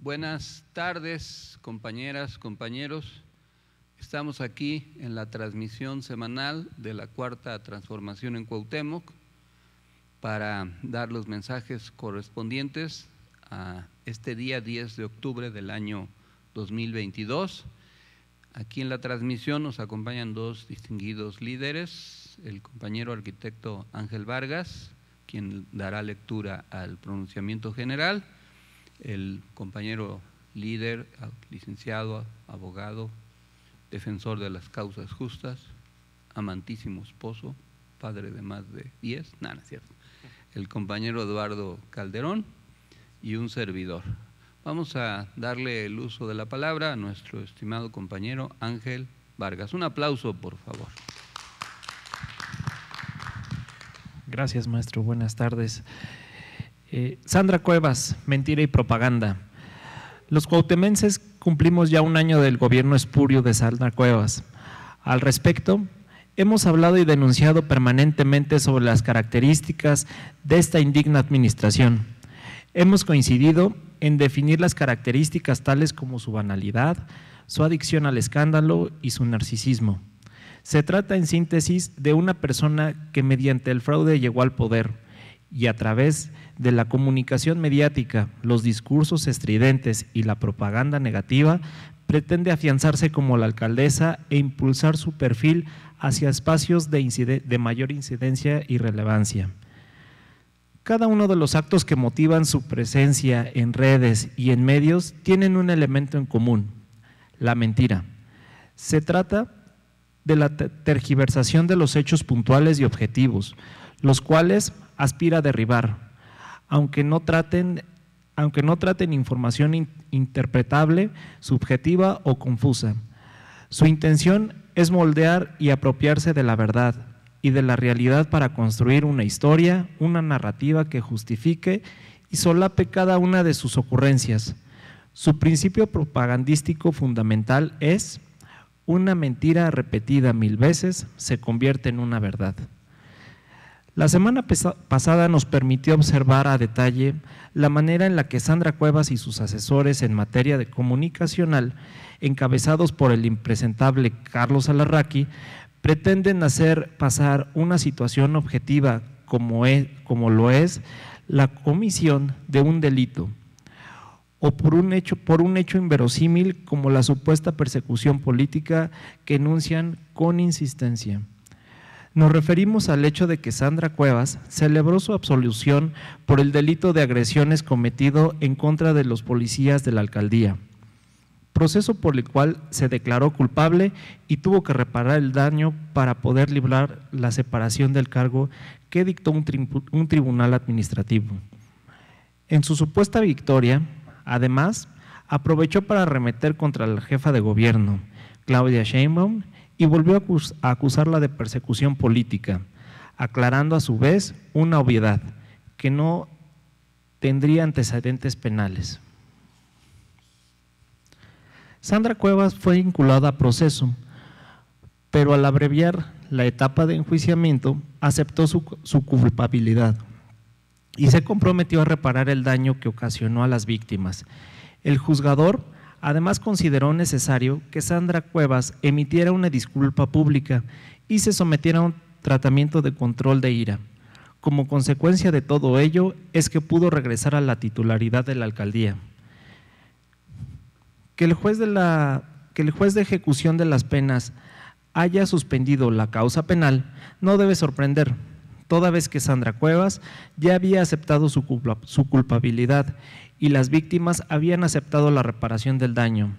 Buenas tardes, compañeras, compañeros. Estamos aquí en la transmisión semanal de la Cuarta Transformación en Cuauhtémoc para dar los mensajes correspondientes a este día 10 de octubre del año 2022. Aquí en la transmisión nos acompañan dos distinguidos líderes, el compañero arquitecto Ángel Vargas, quien dará lectura al pronunciamiento general, el compañero líder, licenciado, abogado, defensor de las causas justas, amantísimo esposo, padre de más de 10, nada, es cierto, el compañero Eduardo Calderón y un servidor. Vamos a darle el uso de la palabra a nuestro estimado compañero Ángel Vargas. Un aplauso, por favor. Gracias, maestro. Buenas tardes. Sandra Cuevas, mentira y propaganda. Los cuauhtemenses cumplimos ya un año del gobierno espurio de Sandra Cuevas. Al respecto, hemos hablado y denunciado permanentemente sobre las características de esta indigna administración. Hemos coincidido en definir las características tales como su banalidad, su adicción al escándalo y su narcisismo. Se trata, en síntesis, de una persona que mediante el fraude llegó al poder y a través de la comunicación mediática, los discursos estridentes y la propaganda negativa, pretende afianzarse como la alcaldesa e impulsar su perfil hacia espacios de mayor incidencia y relevancia. Cada uno de los actos que motivan su presencia en redes y en medios tienen un elemento en común: la mentira. Se trata de la tergiversación de los hechos puntuales y objetivos, los cuales aspira a derribar, aunque no traten información interpretable, subjetiva o confusa. Su intención es moldear y apropiarse de la verdad y de la realidad para construir una historia, una narrativa que justifique y solape cada una de sus ocurrencias. Su principio propagandístico fundamental es: una mentira repetida 1000 veces se convierte en una verdad. La semana pasada nos permitió observar a detalle la manera en la que Sandra Cuevas y sus asesores en materia de comunicacional, encabezados por el impresentable Carlos Alarraqui, pretenden hacer pasar una situación objetiva como lo es la comisión de un delito, o por un hecho inverosímil como la supuesta persecución política que enuncian con insistencia. Nos referimos al hecho de que Sandra Cuevas celebró su absolución por el delito de agresiones cometido en contra de los policías de la alcaldía, proceso por el cual se declaró culpable y tuvo que reparar el daño para poder librar la separación del cargo que dictó un tribunal administrativo. En su supuesta victoria, además, aprovechó para arremeter contra la jefa de gobierno, Claudia Sheinbaum, y volvió a acusarla de persecución política, aclarando a su vez una obviedad, que no tendría antecedentes penales. Sandra Cuevas fue vinculada a proceso, pero al abreviar la etapa de enjuiciamiento aceptó su culpabilidad y se comprometió a reparar el daño que ocasionó a las víctimas. El juzgador además consideró necesario que Sandra Cuevas emitiera una disculpa pública y se sometiera a un tratamiento de control de ira. Como consecuencia de todo ello es que pudo regresar a la titularidad de la alcaldía. Que el juez de ejecución de las penas haya suspendido la causa penal no debe sorprender, toda vez que Sandra Cuevas ya había aceptado su culpabilidad y las víctimas habían aceptado la reparación del daño,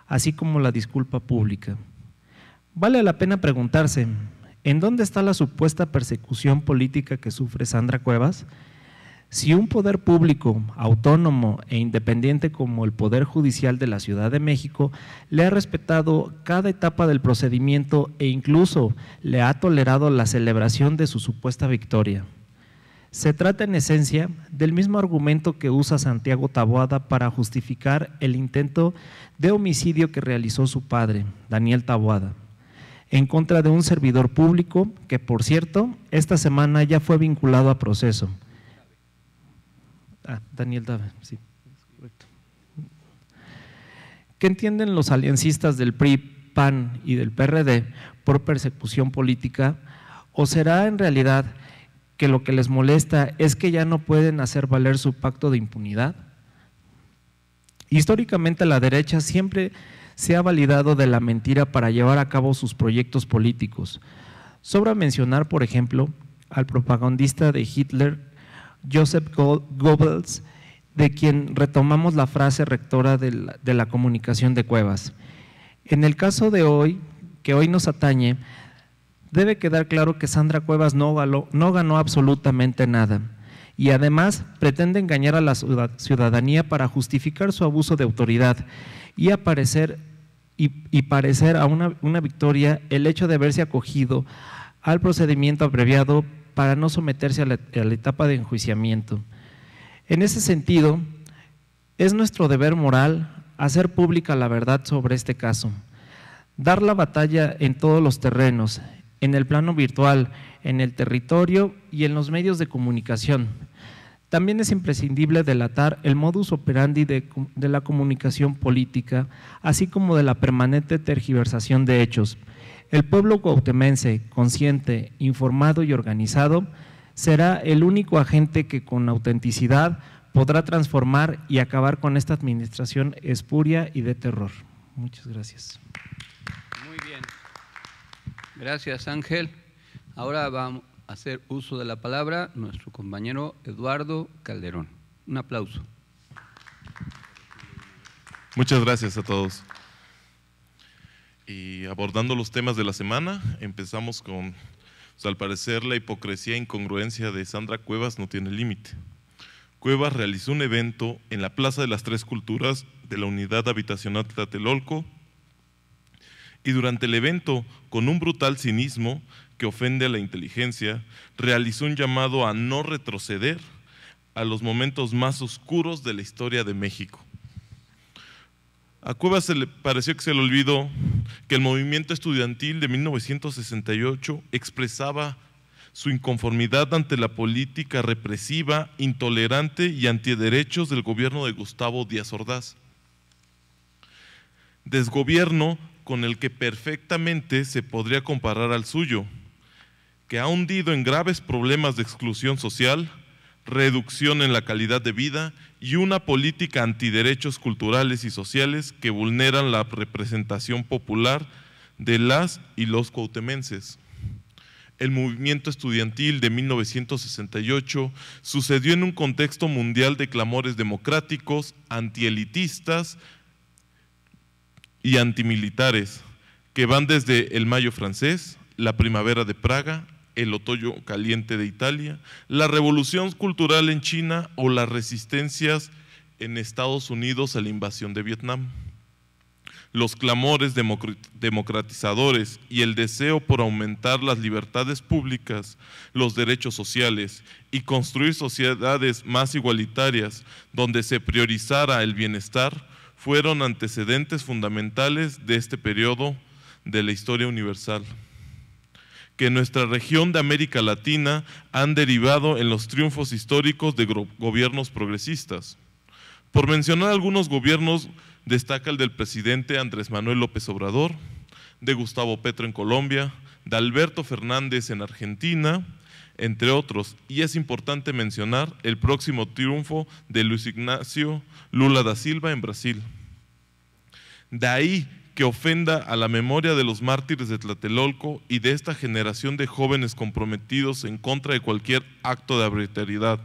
así como la disculpa pública. Vale la pena preguntarse: ¿en dónde está la supuesta persecución política que sufre Sandra Cuevas? Si un poder público, autónomo e independiente como el Poder Judicial de la Ciudad de México le ha respetado cada etapa del procedimiento e incluso le ha tolerado la celebración de su supuesta victoria. Se trata en esencia del mismo argumento que usa Santiago Taboada para justificar el intento de homicidio que realizó su padre, Daniel Taboada, en contra de un servidor público que, por cierto, esta semana ya fue vinculado a proceso. Daniel Taboada, sí, correcto. ¿Qué entienden los aliancistas del PRI, PAN y del PRD por persecución política? ¿O será en realidad que lo que les molesta es que ya no pueden hacer valer su pacto de impunidad? Históricamente la derecha siempre se ha validado de la mentira para llevar a cabo sus proyectos políticos. Sobra mencionar, por ejemplo, al propagandista de Hitler, Joseph Goebbels, de quien retomamos la frase rectora de la comunicación de Cuevas. En el caso de hoy, que hoy nos atañe, debe quedar claro que Sandra Cuevas no ganó absolutamente nada y además pretende engañar a la ciudadanía para justificar su abuso de autoridad y parecer a una victoria el hecho de haberse acogido al procedimiento abreviado para no someterse a la etapa de enjuiciamiento. En ese sentido, es nuestro deber moral hacer pública la verdad sobre este caso, dar la batalla en todos los terrenos, en el plano virtual, en el territorio y en los medios de comunicación. También es imprescindible delatar el modus operandi de la comunicación política, así como de la permanente tergiversación de hechos. El pueblo cuauhtemense, consciente, informado y organizado, será el único agente que con autenticidad podrá transformar y acabar con esta administración espuria y de terror. Muchas gracias. Muy bien. Gracias, Ángel. Ahora vamos a hacer uso de la palabra nuestro compañero Eduardo Calderón. Un aplauso. Muchas gracias a todos. Y abordando los temas de la semana, empezamos con, al parecer, la hipocresía e incongruencia de Sandra Cuevas no tiene límite. Cuevas realizó un evento en la Plaza de las Tres Culturas de la Unidad Habitacional Tlatelolco y durante el evento, con un brutal cinismo que ofende a la inteligencia, realizó un llamado a no retroceder a los momentos más oscuros de la historia de México. A Cuevas se le pareció que se le olvidó que el movimiento estudiantil de 1968 expresaba su inconformidad ante la política represiva, intolerante y antiderechos del gobierno de Gustavo Díaz Ordaz. Desgobierno con el que perfectamente se podría comparar al suyo, que ha hundido en graves problemas de exclusión social, reducción en la calidad de vida y una política antiderechos culturales y sociales que vulneran la representación popular de las y los cuauhtemenses. El movimiento estudiantil de 1968 sucedió en un contexto mundial de clamores democráticos, antielitistas y antimilitares, que van desde el Mayo francés, la Primavera de Praga, el Otoño caliente de Italia, la Revolución cultural en China o las resistencias en Estados Unidos a la invasión de Vietnam. Los clamores democratizadores y el deseo por aumentar las libertades públicas, los derechos sociales y construir sociedades más igualitarias donde se priorizara el bienestar fueron antecedentes fundamentales de este periodo de la historia universal, que en nuestra región de América Latina han derivado en los triunfos históricos de gobiernos progresistas. Por mencionar algunos gobiernos, destaca el del presidente Andrés Manuel López Obrador, de Gustavo Petro en Colombia, de Alberto Fernández en Argentina, entre otros, y es importante mencionar el próximo triunfo de Luis Ignacio Lula da Silva en Brasil. De ahí que ofenda a la memoria de los mártires de Tlatelolco y de esta generación de jóvenes comprometidos en contra de cualquier acto de arbitrariedad,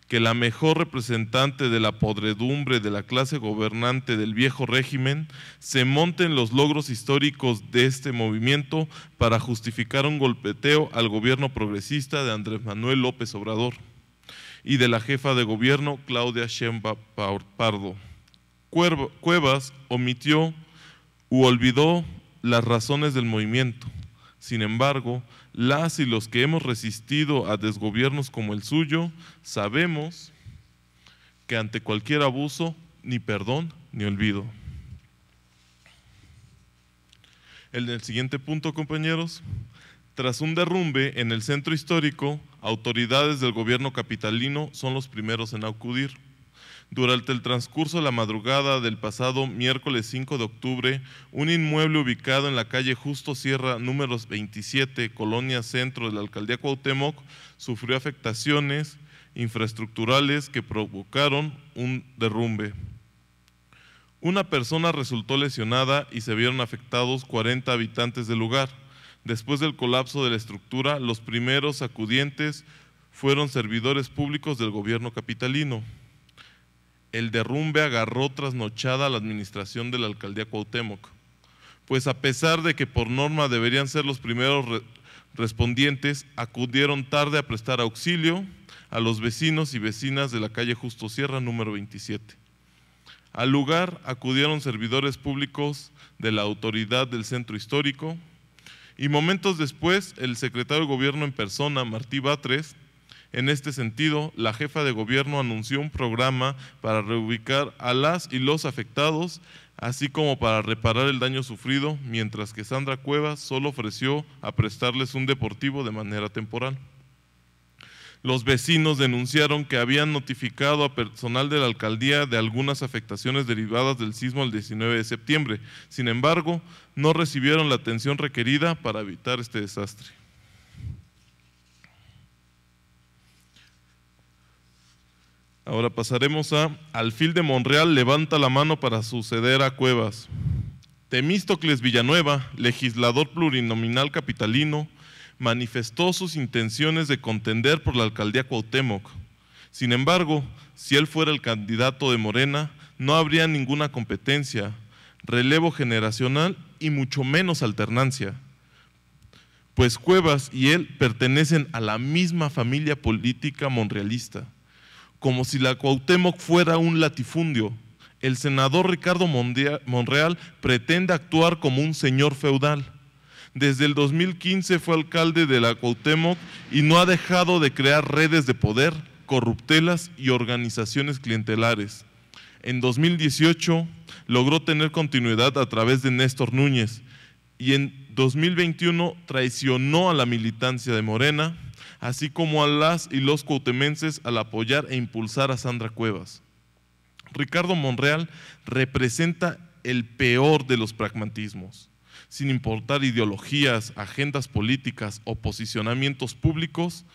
que la mejor representante de la podredumbre de la clase gobernante del viejo régimen se monte en los logros históricos de este movimiento para justificar un golpeteo al gobierno progresista de Andrés Manuel López Obrador y de la jefa de gobierno Claudia Sheinbaum Pardo. Cuevas omitió u olvidó las razones del movimiento. Sin embargo, las y los que hemos resistido a desgobiernos como el suyo, sabemos que ante cualquier abuso, ni perdón ni olvido. En el siguiente punto, compañeros, tras un derrumbe en el centro histórico, autoridades del gobierno capitalino son los primeros en acudir. Durante el transcurso de la madrugada del pasado miércoles 5 de octubre, un inmueble ubicado en la calle Justo Sierra, número 27, Colonia Centro de la Alcaldía Cuauhtémoc, sufrió afectaciones infraestructurales que provocaron un derrumbe. Una persona resultó lesionada y se vieron afectados 40 habitantes del lugar. Después del colapso de la estructura, los primeros acudientes fueron servidores públicos del gobierno capitalino. El derrumbe agarró trasnochada a la administración de la Alcaldía Cuauhtémoc, pues a pesar de que por norma deberían ser los primeros respondientes, acudieron tarde a prestar auxilio a los vecinos y vecinas de la calle Justo Sierra, número 27. Al lugar acudieron servidores públicos de la autoridad del centro histórico y momentos después el secretario de Gobierno en persona, Martí Batres. En este sentido, la jefa de gobierno anunció un programa para reubicar a las y los afectados, así como para reparar el daño sufrido, mientras que Sandra Cuevas solo ofreció a prestarles un deportivo de manera temporal. Los vecinos denunciaron que habían notificado a personal de la alcaldía de algunas afectaciones derivadas del sismo el 19 de septiembre. Sin embargo, no recibieron la atención requerida para evitar este desastre. Ahora pasaremos a Alfil de Monreal levanta la mano para suceder a Cuevas. Temístocles Villanueva, legislador plurinominal capitalino, manifestó sus intenciones de contender por la alcaldía Cuauhtémoc. Sin embargo, si él fuera el candidato de Morena, no habría ninguna competencia, relevo generacional y mucho menos alternancia, pues Cuevas y él pertenecen a la misma familia política monrealista. Como si la Cuauhtémoc fuera un latifundio, el senador Ricardo Monreal pretende actuar como un señor feudal. Desde el 2015 fue alcalde de la Cuauhtémoc y no ha dejado de crear redes de poder, corruptelas y organizaciones clientelares. En 2018 logró tener continuidad a través de Néstor Núñez y en 2021 traicionó a la militancia de Morena, así como a las y los cuauhtemenses al apoyar e impulsar a Sandra Cuevas. Ricardo Monreal representa el peor de los pragmatismos. Sin importar ideologías, agendas políticas o posicionamientos públicos,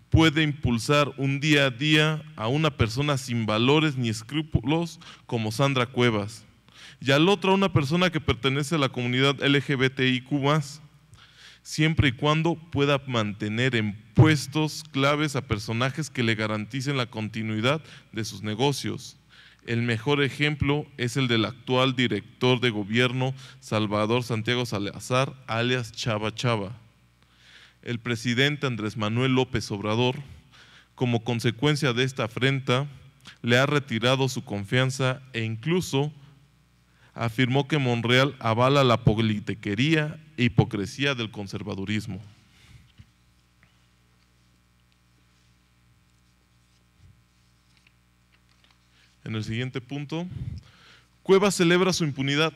puede impulsar un día a día a una persona sin valores ni escrúpulos como Sandra Cuevas, y al otro a una persona que pertenece a la comunidad LGBTIQ+, siempre y cuando pueda mantener en puestos claves a personajes que le garanticen la continuidad de sus negocios. El mejor ejemplo es el del actual director de gobierno, Salvador Santiago Salazar, alias Chava Chava. El presidente Andrés Manuel López Obrador, como consecuencia de esta afrenta, le ha retirado su confianza e incluso afirmó que Monreal avala la politiquería e hipocresía del conservadurismo. En el siguiente punto, Cuevas celebra su impunidad.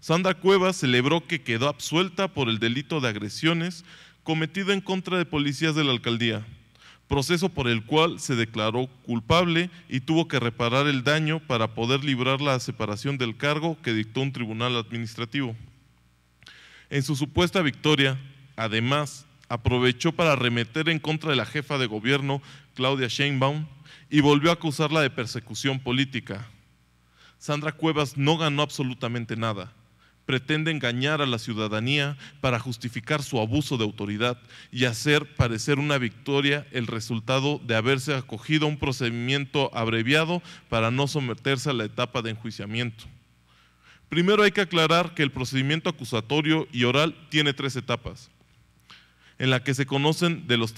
Sandra Cuevas celebró que quedó absuelta por el delito de agresiones cometido en contra de policías de la alcaldía, proceso por el cual se declaró culpable y tuvo que reparar el daño para poder librar la separación del cargo que dictó un tribunal administrativo. En su supuesta victoria, además, aprovechó para arremeter en contra de la jefa de gobierno, Claudia Sheinbaum, y volvió a acusarla de persecución política. Sandra Cuevas no ganó absolutamente nada. Pretende engañar a la ciudadanía para justificar su abuso de autoridad y hacer parecer una victoria el resultado de haberse acogido a un procedimiento abreviado para no someterse a la etapa de enjuiciamiento. Primero hay que aclarar que el procedimiento acusatorio y oral tiene 3 etapas, en la que se conocen de los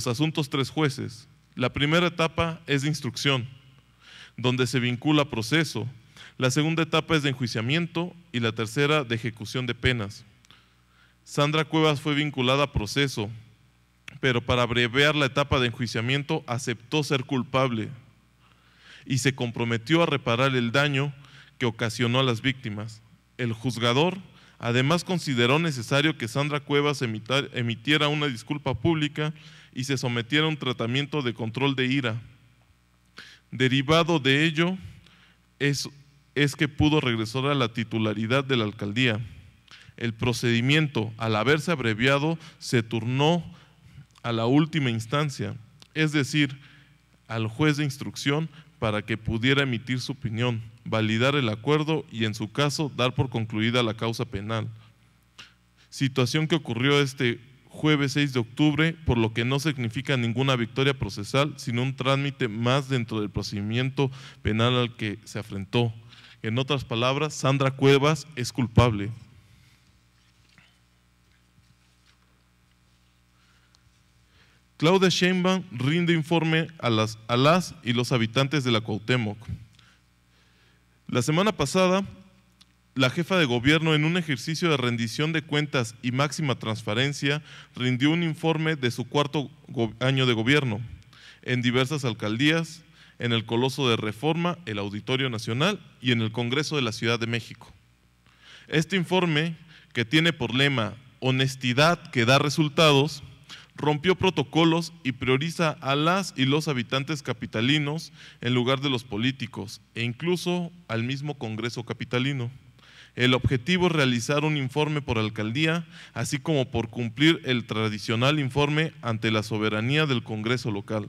asuntos 3 jueces. La primera etapa es de instrucción, donde se vincula proceso. La segunda etapa es de enjuiciamiento y la tercera de ejecución de penas. Sandra Cuevas fue vinculada a proceso, pero para abreviar la etapa de enjuiciamiento aceptó ser culpable y se comprometió a reparar el daño que ocasionó a las víctimas. El juzgador además consideró necesario que Sandra Cuevas emitiera una disculpa pública y se sometiera a un tratamiento de control de ira. Derivado de ello es que pudo regresar a la titularidad de la alcaldía. El procedimiento, al haberse abreviado, se turnó a la última instancia, es decir, al juez de instrucción, para que pudiera emitir su opinión, validar el acuerdo y, en su caso, dar por concluida la causa penal. Situación que ocurrió este jueves 6 de octubre, por lo que no significa ninguna victoria procesal, sino un trámite más dentro del procedimiento penal al que se afrentó. En otras palabras, Sandra Cuevas es culpable. Claudia Sheinbaum rinde informe a las y los habitantes de la Cuauhtémoc. La semana pasada, la jefa de gobierno, en un ejercicio de rendición de cuentas y máxima transparencia, rindió un informe de su cuarto año de gobierno en diversas alcaldías, en el Coloso de Reforma, el Auditorio Nacional y en el Congreso de la Ciudad de México. Este informe, que tiene por lema "Honestidad que da resultados", rompió protocolos y prioriza a las y los habitantes capitalinos en lugar de los políticos e incluso al mismo Congreso capitalino. El objetivo es realizar un informe por alcaldía, así como por cumplir el tradicional informe ante la soberanía del Congreso local.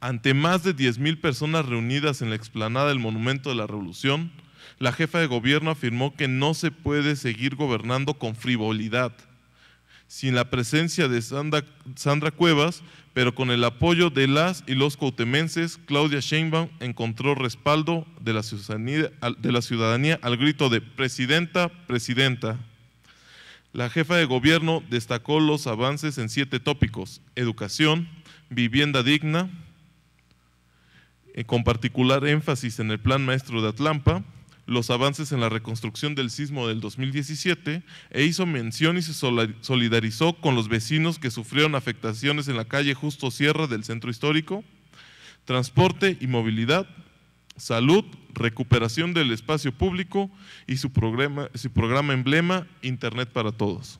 Ante más de 10,000 personas reunidas en la explanada del Monumento de la Revolución, la jefa de gobierno afirmó que no se puede seguir gobernando con frivolidad, sin la presencia de Sandra Cuevas, pero con el apoyo de las y los cuauhtemenses. Claudia Sheinbaum encontró respaldo de la ciudadanía al grito de "Presidenta, Presidenta". La jefa de gobierno destacó los avances en 7 tópicos: educación, vivienda digna, con particular énfasis en el Plan Maestro de Atlampa, los avances en la reconstrucción del sismo del 2017, e hizo mención y se solidarizó con los vecinos que sufrieron afectaciones en la calle Justo Sierra del centro histórico, transporte y movilidad, salud, recuperación del espacio público y su programa emblema Internet para Todos.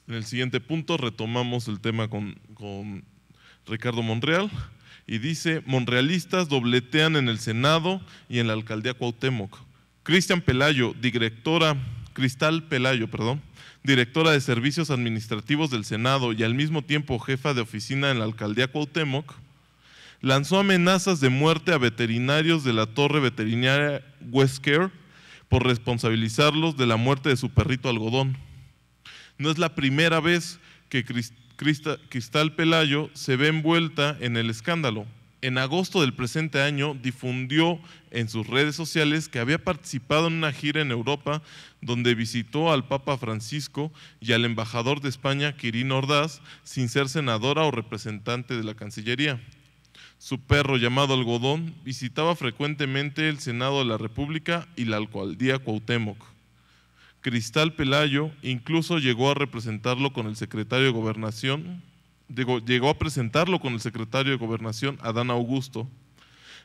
En el siguiente punto retomamos el tema con Ricardo Monreal. Y dice: monrealistas dobletean en el Senado y en la alcaldía Cuauhtémoc. Cristal Pelayo, directora de Servicios Administrativos del Senado y al mismo tiempo jefa de oficina en la alcaldía Cuauhtémoc, lanzó amenazas de muerte a veterinarios de la torre veterinaria Westcare por responsabilizarlos de la muerte de su perrito Algodón. No es la primera vez que Cristal Pelayo se ve envuelta en el escándalo. En agosto del presente año difundió en sus redes sociales que había participado en una gira en Europa donde visitó al Papa Francisco y al embajador de España, Quirino Ordaz, sin ser senadora o representante de la Cancillería. Su perro, llamado Algodón, visitaba frecuentemente el Senado de la República y la alcaldía Cuauhtémoc. Cristal Pelayo incluso llegó a presentarlo con el secretario de Gobernación, Adán Augusto.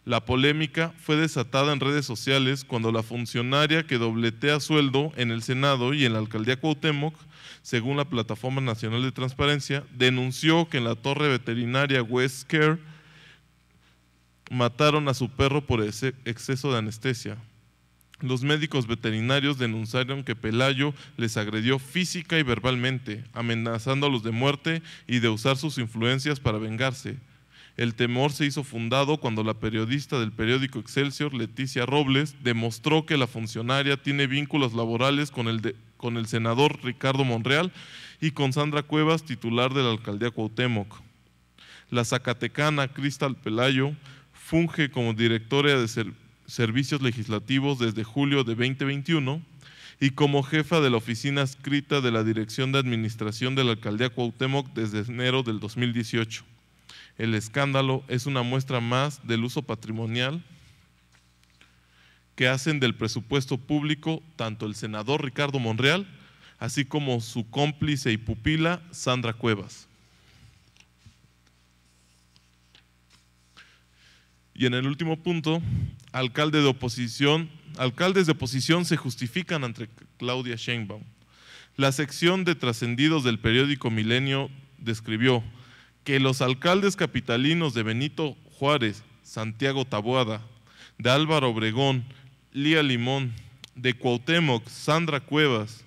La polémica fue desatada en redes sociales cuando la funcionaria que dobletea sueldo en el Senado y en la alcaldía Cuauhtémoc, según la Plataforma Nacional de Transparencia, denunció que en la torre veterinaria Westcare mataron a su perro por exceso de anestesia. Los médicos veterinarios denunciaron que Pelayo les agredió física y verbalmente, amenazándolos de muerte y de usar sus influencias para vengarse. El temor se hizo fundado cuando la periodista del periódico Excelsior, Leticia Robles, demostró que la funcionaria tiene vínculos laborales con el senador Ricardo Monreal y con Sandra Cuevas, titular de la alcaldía Cuauhtémoc. La zacatecana Cristal Pelayo funge como directora de Servicios Legislativos desde julio de 2021 y como jefa de la oficina adscrita de la Dirección de Administración de la Alcaldía Cuauhtémoc desde enero del 2018. El escándalo es una muestra más del uso patrimonial que hacen del presupuesto público tanto el senador Ricardo Monreal, así como su cómplice y pupila Sandra Cuevas. Y en el último punto, alcaldes de oposición se justifican ante Claudia Sheinbaum. La sección de trascendidos del periódico Milenio describió que los alcaldes capitalinos de Benito Juárez, Santiago Taboada, de Álvaro Obregón, Lía Limón, de Cuauhtémoc, Sandra Cuevas,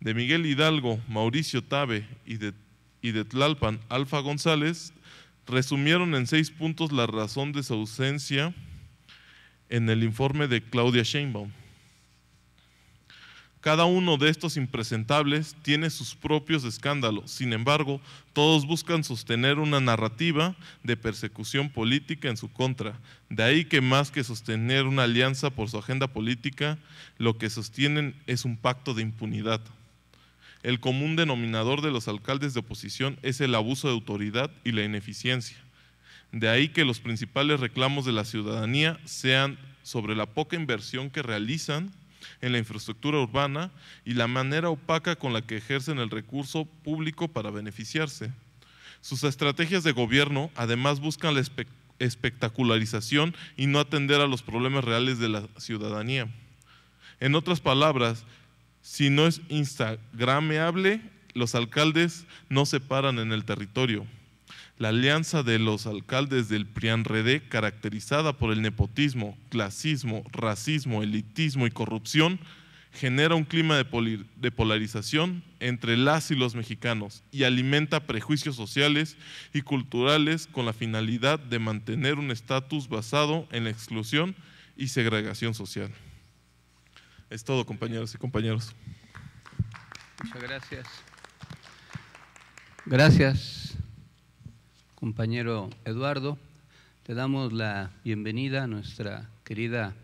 de Miguel Hidalgo, Mauricio Tabe y de Tlalpan, Alfa González, resumieron en 6 puntos la razón de su ausencia en el informe de Claudia Sheinbaum. Cada uno de estos impresentables tiene sus propios escándalos, sin embargo, todos buscan sostener una narrativa de persecución política en su contra. De ahí que más que sostener una alianza por su agenda política, lo que sostienen es un pacto de impunidad. El común denominador de los alcaldes de oposición es el abuso de autoridad y la ineficiencia. De ahí que los principales reclamos de la ciudadanía sean sobre la poca inversión que realizan en la infraestructura urbana y la manera opaca con la que ejercen el recurso público para beneficiarse. Sus estrategias de gobierno además buscan la espectacularización y no atender a los problemas reales de la ciudadanía. En otras palabras, si no es instagrameable, los alcaldes no se paran en el territorio. La alianza de los alcaldes del PRIAN-RD, caracterizada por el nepotismo, clasismo, racismo, elitismo y corrupción, genera un clima de polarización entre las y los mexicanos y alimenta prejuicios sociales y culturales con la finalidad de mantener un estatus basado en la exclusión y segregación social. Es todo, compañeros y compañeros. Muchas gracias. Gracias, compañero Eduardo. Te damos la bienvenida a nuestra querida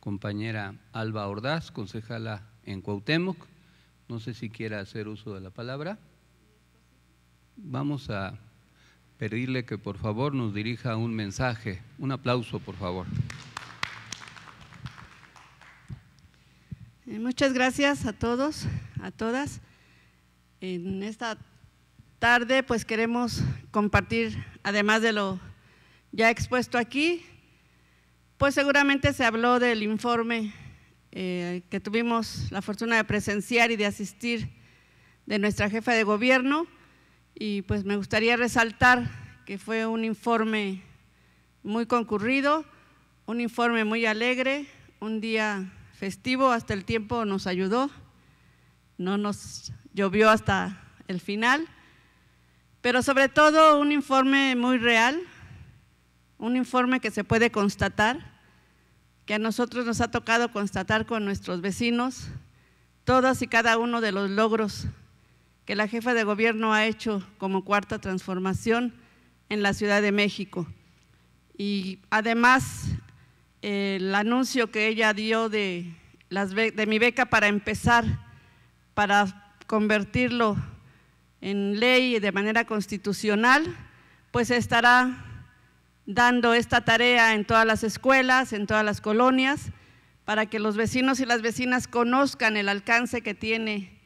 compañera Alba Ordaz, concejala en Cuauhtémoc. No sé si quiera hacer uso de la palabra. Vamos a pedirle que por favor nos dirija un mensaje. Un aplauso, por favor. Muchas gracias a todos, a todas. En esta tarde pues queremos compartir, además de lo ya expuesto aquí, pues seguramente se habló del informe que tuvimos la fortuna de presenciar y de asistir de nuestra jefa de gobierno, y pues me gustaría resaltar que fue un informe muy concurrido, un informe muy alegre, un día festivo, hasta el tiempo nos ayudó, no nos llovió hasta el final, pero sobre todo un informe muy real, un informe que se puede constatar, que a nosotros nos ha tocado constatar con nuestros vecinos, todos y cada uno de los logros que la jefa de gobierno ha hecho como cuarta transformación en la Ciudad de México. Y además el anuncio que ella dio de mi beca para empezar, para convertirlo en ley de manera constitucional, pues estará dando esta tarea en todas las escuelas, en todas las colonias, para que los vecinos y las vecinas conozcan el alcance que tiene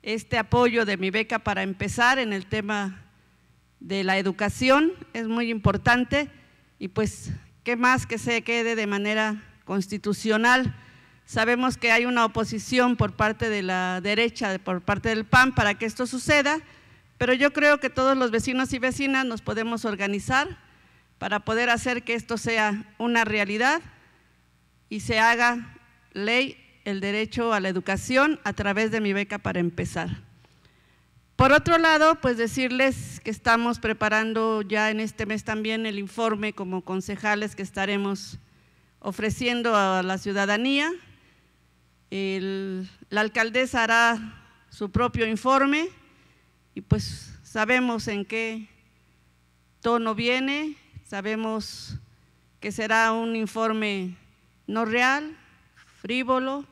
este apoyo de mi beca para empezar en el tema de la educación. Es muy importante y pues qué más que se quede de manera constitucional. Sabemos que hay una oposición por parte de la derecha, por parte del PAN, para que esto suceda, pero yo creo que todos los vecinos y vecinas nos podemos organizar para poder hacer que esto sea una realidad y se haga ley el derecho a la educación a través de mi beca para empezar. Por otro lado, pues decirles que estamos preparando ya en este mes también el informe como concejales que estaremos ofreciendo a la ciudadanía. La alcaldesa hará su propio informe y pues sabemos en qué tono viene, sabemos que será un informe no real, frívolo,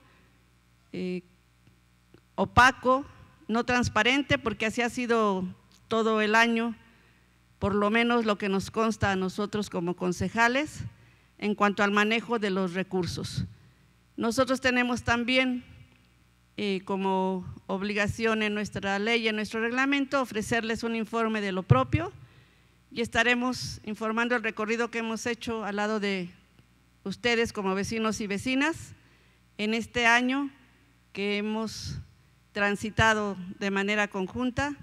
opaco, no transparente, porque así ha sido todo el año, por lo menos lo que nos consta a nosotros como concejales en cuanto al manejo de los recursos. Nosotros tenemos también como obligación en nuestra ley y en nuestro reglamento ofrecerles un informe de lo propio, y estaremos informando el recorrido que hemos hecho al lado de ustedes como vecinos y vecinas en este año que hemos transitado de manera conjunta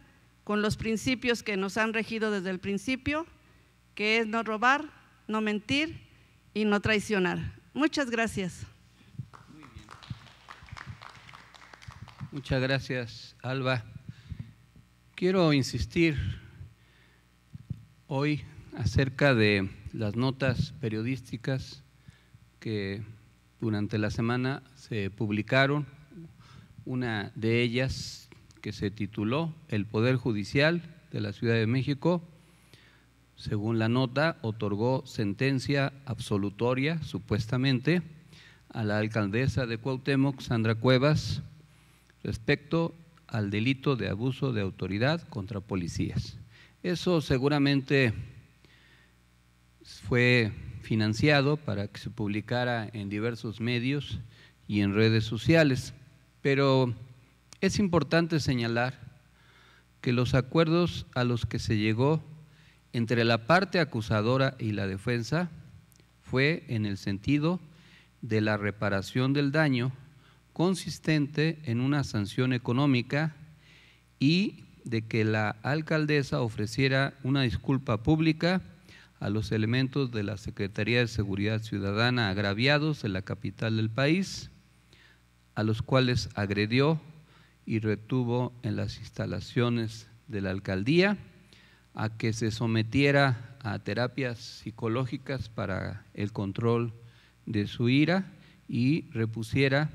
con los principios que nos han regido desde el principio, que es no robar, no mentir y no traicionar. Muchas gracias. Muy bien. Muchas gracias, Alba. Quiero insistir hoy acerca de las notas periodísticas que durante la semana se publicaron. Una de ellas que se tituló El Poder Judicial de la Ciudad de México, según la nota, otorgó sentencia absolutoria, supuestamente, a la alcaldesa de Cuauhtémoc, Sandra Cuevas, respecto al delito de abuso de autoridad contra policías. Eso seguramente fue financiado para que se publicara en diversos medios y en redes sociales, pero es importante señalar que los acuerdos a los que se llegó entre la parte acusadora y la defensa fue en el sentido de la reparación del daño consistente en una sanción económica y de que la alcaldesa ofreciera una disculpa pública a los elementos de la Secretaría de Seguridad Ciudadana agraviados de la capital del país, a los cuales agredió y retuvo en las instalaciones de la alcaldía, a que se sometiera a terapias psicológicas para el control de su ira y repusiera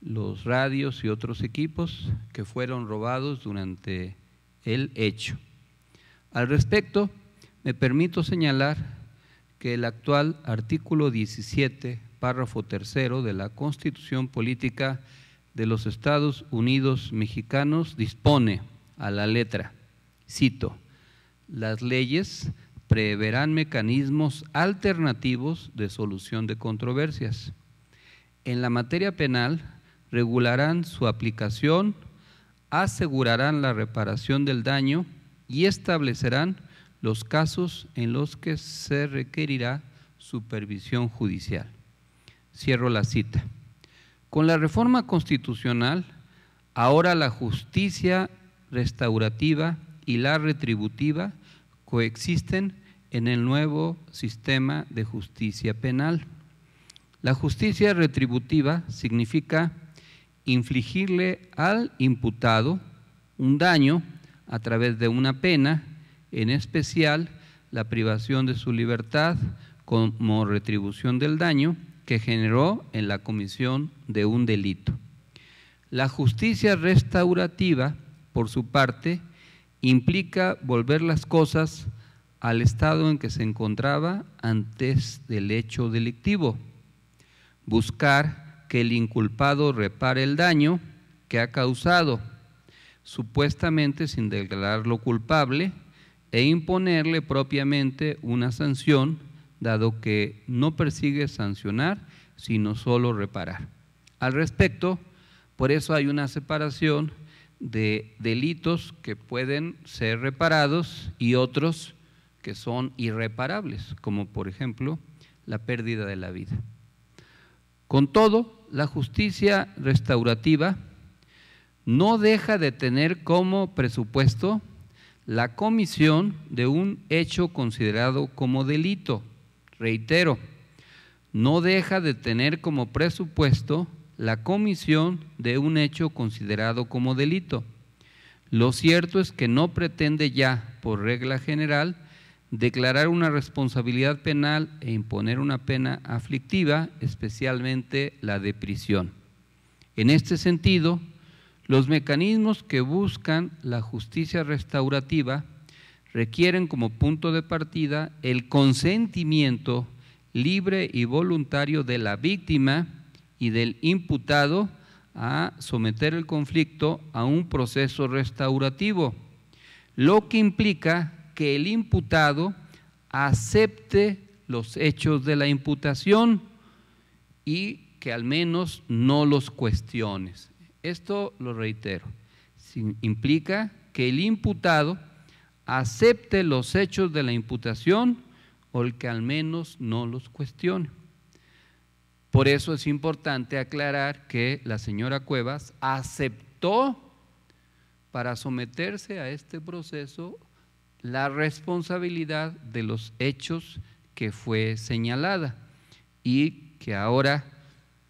los radios y otros equipos que fueron robados durante el hecho. Al respecto, me permito señalar que el actual artículo 17, párrafo tercero de la Constitución Política de los Estados Unidos Mexicanos dispone a la letra, cito: las leyes preverán mecanismos alternativos de solución de controversias. En la materia penal, regularán su aplicación, asegurarán la reparación del daño y establecerán los casos en los que se requerirá supervisión judicial. Cierro la cita. Con la reforma constitucional, ahora la justicia restaurativa y la retributiva coexisten en el nuevo sistema de justicia penal. La justicia retributiva significa infligirle al imputado un daño a través de una pena, en especial la privación de su libertad como retribución del daño que generó en la comisión de un delito. La justicia restaurativa, por su parte, implica volver las cosas al estado en que se encontraba antes del hecho delictivo, buscar que el inculpado repare el daño que ha causado, supuestamente sin declararlo culpable, e imponerle propiamente una sanción, dado que no persigue sancionar, sino solo reparar. Al respecto, por eso hay una separación de delitos que pueden ser reparados y otros que son irreparables, como por ejemplo la pérdida de la vida. Con todo, la justicia restaurativa no deja de tener como presupuesto la comisión de un hecho considerado como delito. Reitero, no deja de tener como presupuesto la comisión de un hecho considerado como delito. Lo cierto es que no pretende ya, por regla general, declarar una responsabilidad penal e imponer una pena aflictiva, especialmente la de prisión. En este sentido, los mecanismos que buscan la justicia restaurativa requieren como punto de partida el consentimiento libre y voluntario de la víctima y del imputado a someter el conflicto a un proceso restaurativo, lo que implica que el imputado acepte los hechos de la imputación y que al menos no los cuestione. Esto lo reitero, implica que el imputado acepte los hechos de la imputación o el que al menos no los cuestione. Por eso es importante aclarar que la señora Cuevas aceptó para someterse a este proceso la responsabilidad de los hechos que fue señalada y que ahora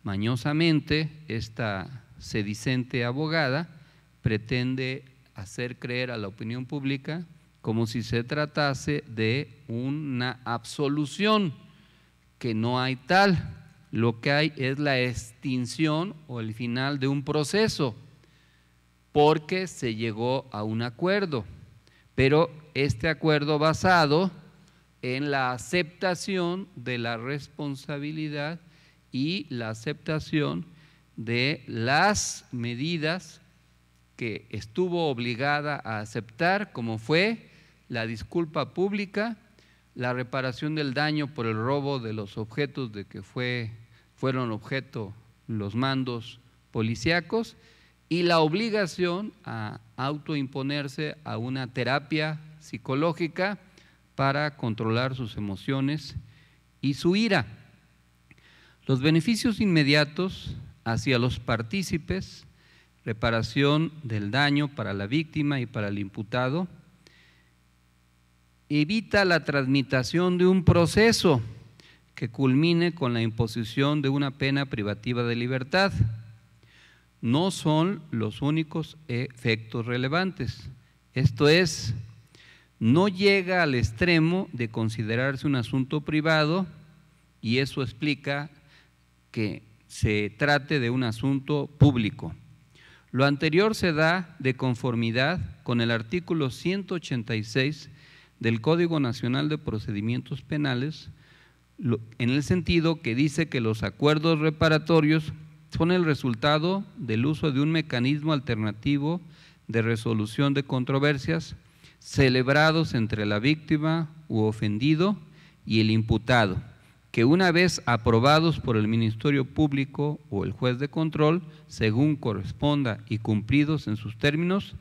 mañosamente esta sedicente abogada pretende hacer creer a la opinión pública como si se tratase de una absolución, que no hay tal. Lo que hay es la extinción o el final de un proceso, porque se llegó a un acuerdo, pero este acuerdo basado en la aceptación de la responsabilidad y la aceptación de las medidas que estuvo obligada a aceptar, como fue la disculpa pública, la reparación del daño por el robo de los objetos de que fueron objeto los mandos policíacos, y la obligación a autoimponerse a una terapia psicológica para controlar sus emociones y su ira. Los beneficios inmediatos hacia los partícipes: reparación del daño para la víctima y para el imputado, evita la tramitación de un proceso que culmine con la imposición de una pena privativa de libertad. No son los únicos efectos relevantes. Esto es, no llega al extremo de considerarse un asunto privado, y eso explica que se trate de un asunto público. Lo anterior se da de conformidad con el artículo 186 del Código Nacional de Procedimientos Penales, en el sentido que dice que los acuerdos reparatorios son el resultado del uso de un mecanismo alternativo de resolución de controversias celebrados entre la víctima u ofendido y el imputado, que una vez aprobados por el Ministerio Público o el juez de control, según corresponda y cumplidos en sus términos,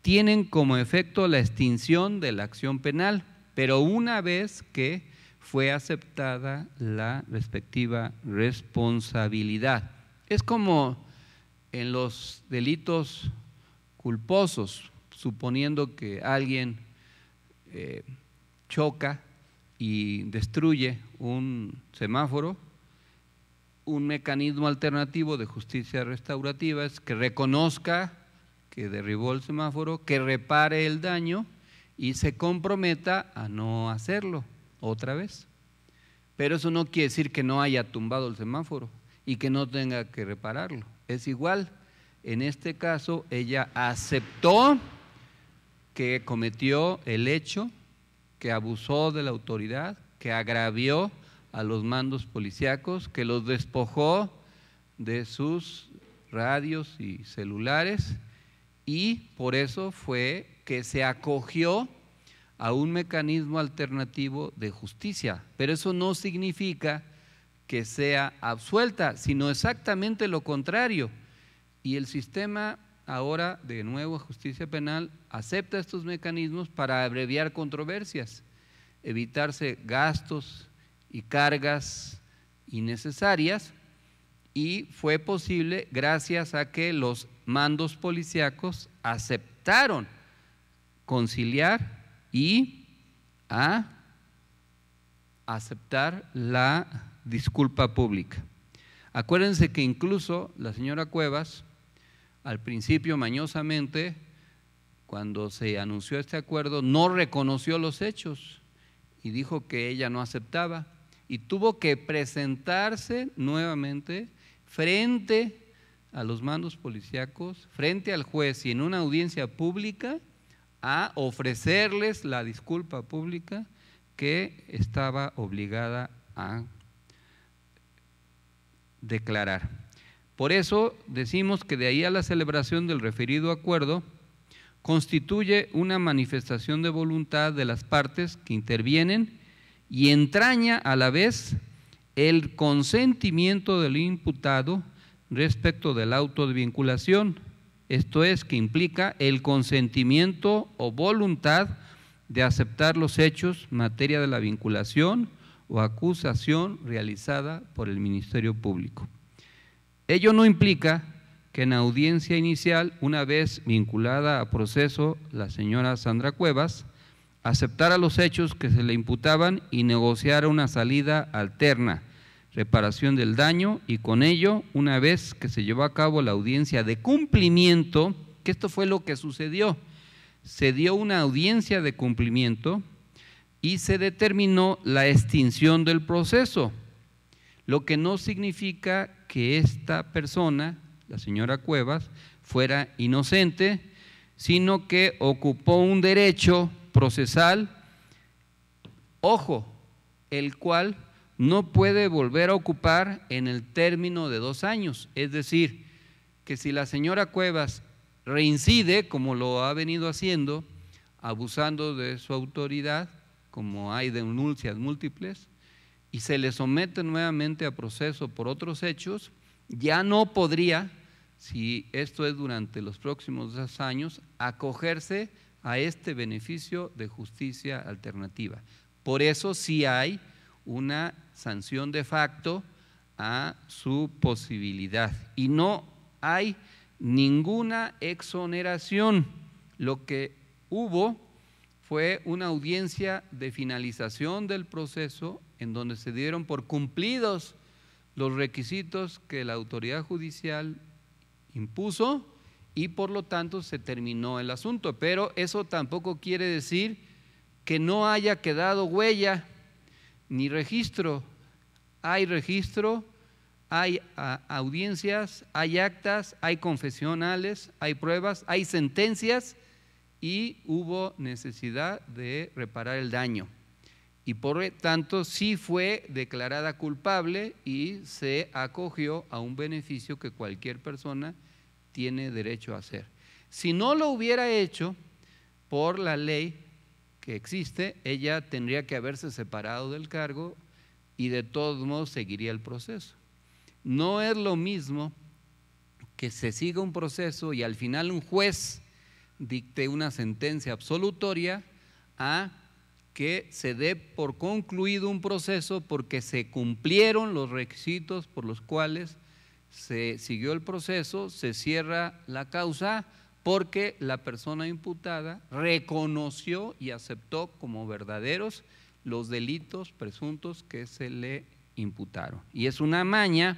tienen como efecto la extinción de la acción penal, pero una vez que fue aceptada la respectiva responsabilidad. Es como en los delitos culposos, suponiendo que alguien choca y destruye un semáforo, un mecanismo alternativo de justicia restaurativa es que reconozca que derribó el semáforo, que repare el daño y se comprometa a no hacerlo otra vez. Pero eso no quiere decir que no haya tumbado el semáforo y que no tenga que repararlo. Es igual, en este caso ella aceptó que cometió el hecho, que abusó de la autoridad, que agravió a los mandos policíacos, que los despojó de sus radios y celulares, y por eso fue que se acogió a un mecanismo alternativo de justicia. Pero eso no significa que sea absuelta, sino exactamente lo contrario. Y el sistema ahora, de nuevo, justicia penal, acepta estos mecanismos para abreviar controversias, evitarse gastos y cargas innecesarias, y fue posible gracias a que los mandos policíacos aceptaron conciliar y a aceptar la disculpa pública. Acuérdense que incluso la señora Cuevas, al principio mañosamente, cuando se anunció este acuerdo, no reconoció los hechos y dijo que ella no aceptaba, y tuvo que presentarse nuevamente frente a los mandos policíacos, frente al juez y en una audiencia pública, a ofrecerles la disculpa pública que estaba obligada a declarar. Por eso decimos que de ahí a la celebración del referido acuerdo constituye una manifestación de voluntad de las partes que intervienen y entraña a la vez el consentimiento del imputado respecto del auto de vinculación. Esto es, que implica el consentimiento o voluntad de aceptar los hechos materia de la vinculación o acusación realizada por el Ministerio Público. Ello no implica que en audiencia inicial, una vez vinculada a proceso la señora Sandra Cuevas, aceptara los hechos que se le imputaban y negociara una salida alterna, reparación del daño, y con ello, una vez que se llevó a cabo la audiencia de cumplimiento, que esto fue lo que sucedió, se dio una audiencia de cumplimiento y se determinó la extinción del proceso, lo que no significa que esta persona, la señora Cuevas, fuera inocente, sino que ocupó un derecho procesal, ojo, el cual no puede volver a ocupar en el término de 2 años. Es decir, que si la señora Cuevas reincide, como lo ha venido haciendo, abusando de su autoridad, como hay denuncias múltiples, y se le somete nuevamente a proceso por otros hechos, ya no podría, si esto es durante los próximos 2 años, acogerse a este beneficio de justicia alternativa. Por eso sí hay una sanción de facto a su posibilidad y no hay ninguna exoneración. Lo que hubo fue una audiencia de finalización del proceso en donde se dieron por cumplidos los requisitos que la autoridad judicial impuso y por lo tanto se terminó el asunto, pero eso tampoco quiere decir que no haya quedado huella ni registro. Hay registro, hay audiencias, hay actas, hay confesionales, hay pruebas, hay sentencias y hubo necesidad de reparar el daño. Y por tanto sí fue declarada culpable y se acogió a un beneficio que cualquier persona tiene derecho a hacer. Si no lo hubiera hecho, por la ley que existe, ella tendría que haberse separado del cargo y de todos modos seguiría el proceso. No es lo mismo que se siga un proceso y al final un juez dicte una sentencia absolutoria a que se dé por concluido un proceso porque se cumplieron los requisitos por los cuales se siguió el proceso, se cierra la causa porque la persona imputada reconoció y aceptó como verdaderos los delitos presuntos que se le imputaron. Y es una maña,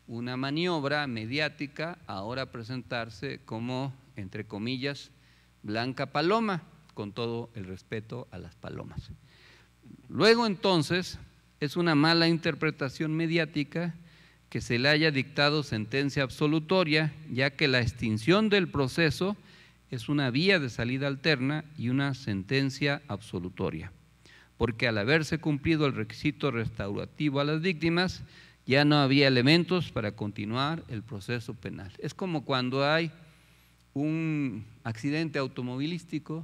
una maniobra mediática ahora presentarse como, entre comillas, blanca paloma, con todo el respeto a las palomas. Luego entonces es una mala interpretación mediática que se le haya dictado sentencia absolutoria, ya que la extinción del proceso es una vía de salida alterna y una sentencia absolutoria, porque al haberse cumplido el requisito restaurativo a las víctimas, ya no había elementos para continuar el proceso penal. Es como cuando hay un accidente automovilístico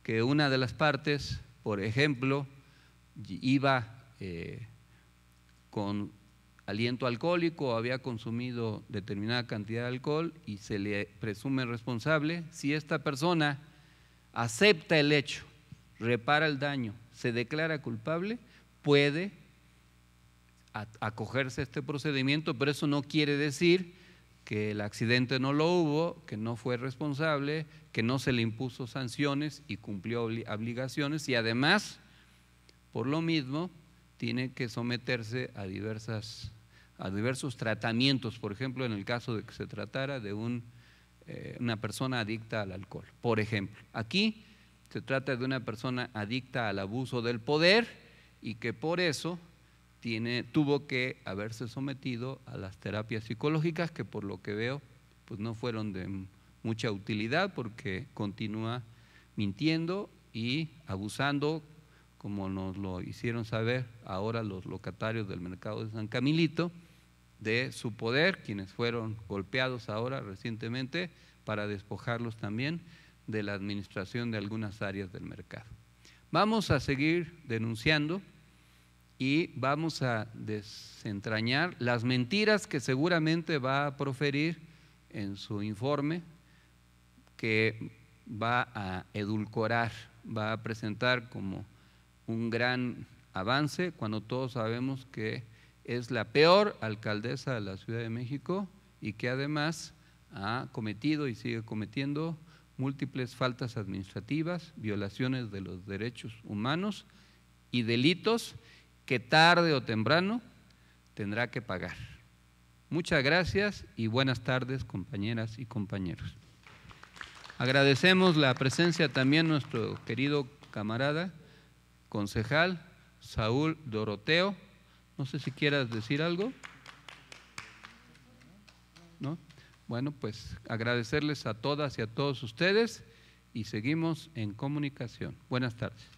que una de las partes, por ejemplo, iba con aliento alcohólico o había consumido determinada cantidad de alcohol y se le presume responsable. Si esta persona acepta el hecho, repara el daño, se declara culpable, puede acogerse a este procedimiento, pero eso no quiere decir que el accidente no lo hubo, que no fue responsable, que no se le impuso sanciones y cumplió obligaciones y además, por lo mismo, tiene que someterse a diversos tratamientos, por ejemplo, en el caso de que se tratara de una persona adicta al alcohol. Por ejemplo, aquí se trata de una persona adicta al abuso del poder y que por eso tuvo que haberse sometido a las terapias psicológicas que por lo que veo pues no fueron de mucha utilidad porque continúa mintiendo y abusando, como nos lo hicieron saber ahora los locatarios del mercado de San Camilito, de su poder, quienes fueron golpeados ahora recientemente para despojarlos también de la administración de algunas áreas del mercado. Vamos a seguir denunciando y vamos a desentrañar las mentiras que seguramente va a proferir en su informe, que va a edulcorar, va a presentar como un gran avance cuando todos sabemos que es la peor alcaldesa de la Ciudad de México y que además ha cometido y sigue cometiendo múltiples faltas administrativas, violaciones de los derechos humanos y delitos que tarde o temprano tendrá que pagar. Muchas gracias y buenas tardes, compañeras y compañeros. Agradecemos la presencia también de nuestro querido camarada, concejal Saúl Doroteo. No sé si quieras decir algo. ¿No? Bueno, pues agradecerles a todas y a todos ustedes y seguimos en comunicación. Buenas tardes.